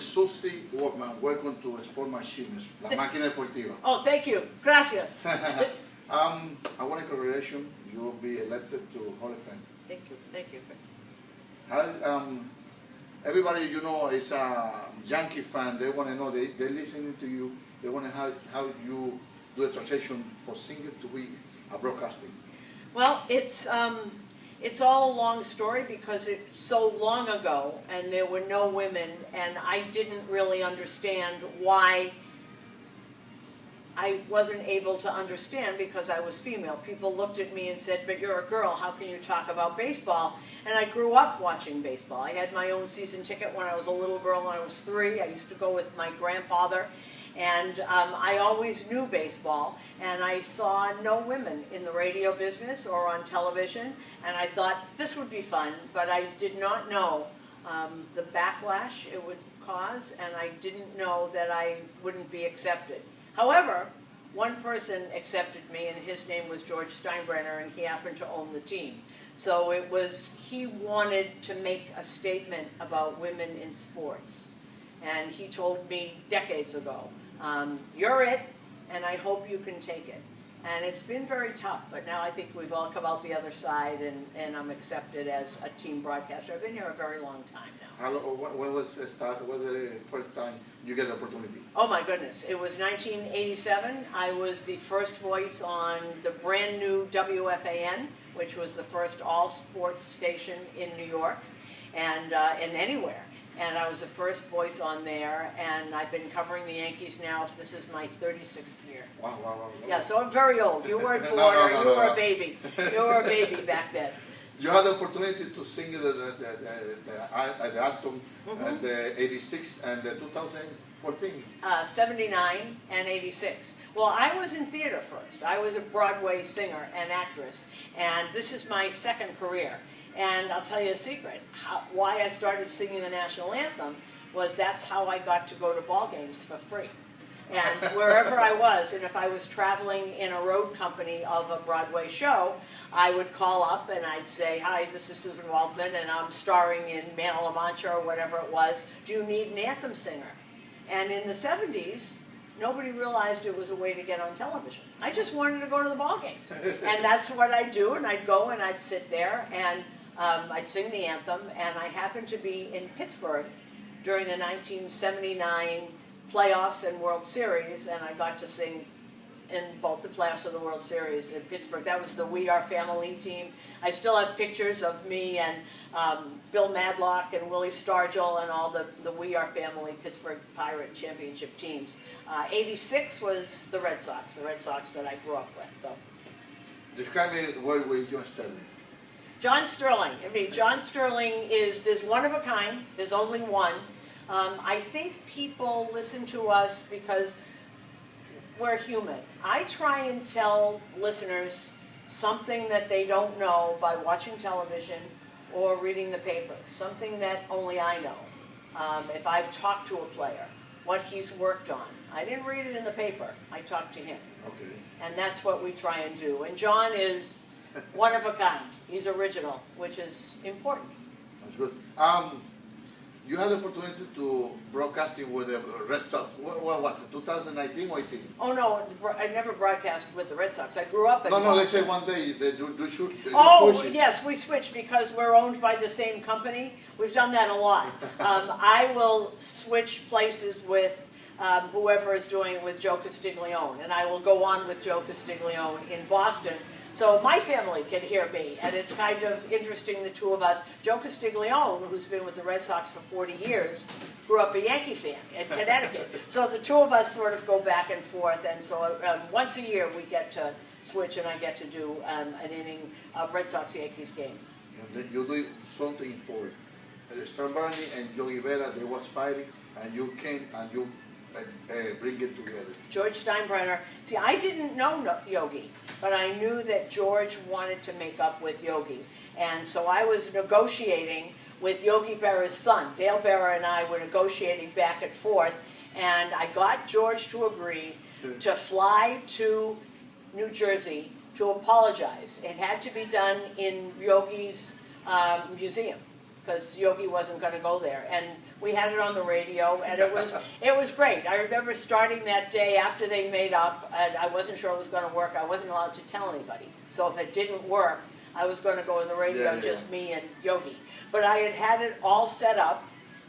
is Suzyn Waldman. Welcome to Sport Machines, La Máquina Deportiva. Oh, thank you. Gracias. I want a congratulations. You will be elected to Hall of Fame. Thank you. Thank you. Everybody you know is a Yankee fan. They want to know, they're listening to you. They want to know how you do a transition for singer to be a broadcasting. Well, it's all a long story because it's so long ago and there were no women, and I didn't really understand why I wasn't able to understand because I was female. People looked at me and said, but you're a girl, how can you talk about baseball? And I grew up watching baseball. I had my own season ticket when I was a little girl, when I was 3. I used to go with my grandfather, and I always knew baseball, and I saw no women in the radio business or on television, and I thought this would be fun, but I did not know the backlash it would cause, and I didn't know that I wouldn't be accepted. However, one person accepted me, and his name was George Steinbrenner, and he happened to own the team. So it was, he wanted to make a statement about women in sports. And he told me decades ago, you're it, and I hope you can take it. And it's been very tough, but now I think we've all come out the other side, and I'm accepted as a team broadcaster. I've been here a very long time now. When was the start? Was the first time you get the opportunity? Oh my goodness, it was 1987. I was the first voice on the brand new WFAN, which was the first all-sports station in New York and anywhere. And I was the first voice on there, and I've been covering the Yankees now. This is my 36th year. Wow. Yeah, so I'm very old. You weren't born, or you were a baby. You were a baby back then. You had the opportunity to sing the anthem, the 86 and the 2014. 79 and 86. Well, I was in theater first. I was a Broadway singer and actress, and this is my second career. And I'll tell you a secret. Why I started singing the national anthem was that's how I got to go to ball games for free. And wherever I was, and if I was traveling in a road company of a Broadway show, I would call up and I'd say, hi, this is Suzyn Waldman, and I'm starring in Man of La Mancha or whatever it was. Do you need an anthem singer? And in the 70s, nobody realized it was a way to get on television. I just wanted to go to the ball games. And that's what I'd do, and I'd go and I'd sit there, and I'd sing the anthem, and I happened to be in Pittsburgh during the 1979 playoffs and World Series, and I got to sing in both the playoffs and the World Series in Pittsburgh. That was the We Are Family team. I still have pictures of me and Bill Madlock and Willie Stargell and all the We Are Family Pittsburgh Pirate Championship teams. 86 was the Red Sox that I grew up with. So, describe me where were John Sterling. John Sterling. I mean, John Sterling there's one of a kind. There's only one. I think people listen to us because we're human. I try and tell listeners something that they don't know by watching television or reading the papers, something that only I know. If I've talked to a player, what he's worked on. I didn't read it in the paper. I talked to him. Okay. And that's what we try and do. And John is one of a kind. He's original, which is important. That's good. You had the opportunity to broadcasting with the Red Sox. What was it, 2019 or 18? Oh, no, I never broadcast with the Red Sox. I grew up in No, they say one day they switch. Yes, we switched because we're owned by the same company. We've done that a lot. I will switch places with whoever is doing it with Joe Castiglione, and I will go on with Joe Castiglione in Boston. So my family can hear me, and it's kind of interesting, the two of us. Joe Castiglione, who's been with the Red Sox for 40 years, grew up a Yankee fan in Connecticut. So the two of us sort of go back and forth, and so once a year we get to switch, and I get to do an inning of Red Sox-Yankees game. And you do something important. Stramberni and Yogi Berra, they was fighting, and you came and you bring it together. George Steinbrenner. See, I didn't know Yogi, but I knew that George wanted to make up with Yogi. And so I was negotiating with Yogi Berra's son. Dale Berra and I were negotiating back and forth, and I got George to agree to fly to New Jersey to apologize. It had to be done in Yogi's museum, because Yogi wasn't going to go there. And we had it on the radio, and it was great. I remember starting that day after they made up, and I wasn't sure it was going to work. I wasn't allowed to tell anybody. So if it didn't work, I was going to go on the radio, just me and Yogi. But I had it all set up.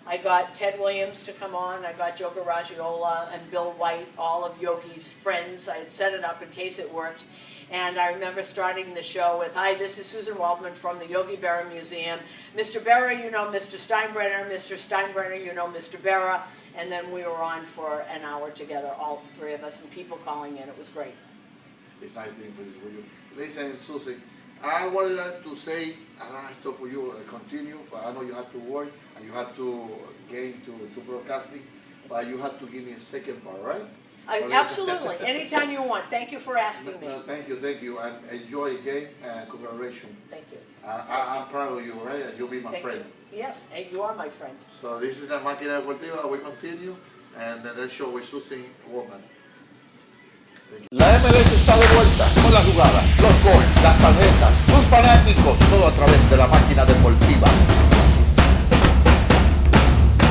I got Ted Williams to come on. I got Joe Garagiola and Bill White, all of Yogi's friends. I had set it up in case it worked. And I remember starting the show with, "Hi, this is Suzyn Waldman from the Yogi Berra Museum. Mr. Berra, you know Mr. Steinbrenner. Mr. Steinbrenner, you know Mr. Berra." And then we were on for an hour together, all three of us, and people calling in. It was great. It's nice thing for you. Listen, Suzyn, I wanted to say a lot of stuff for you, continue, but I know you have to work and you have to get into broadcasting, but you have to give me a second part, right? Absolutely, anytime you want. Thank you for asking me. No, thank you, and enjoy again, and congratulations. Thank you. I'm proud of you, right? You'll be my friend. You. Yes, and you are my friend. So this is La Máquina Deportiva, we continue, and the next show with Suzyn Waldman. La MLS está de vuelta con las jugadas, los goles, las tarjetas, sus fanáticos, todo a través de La Máquina Deportiva.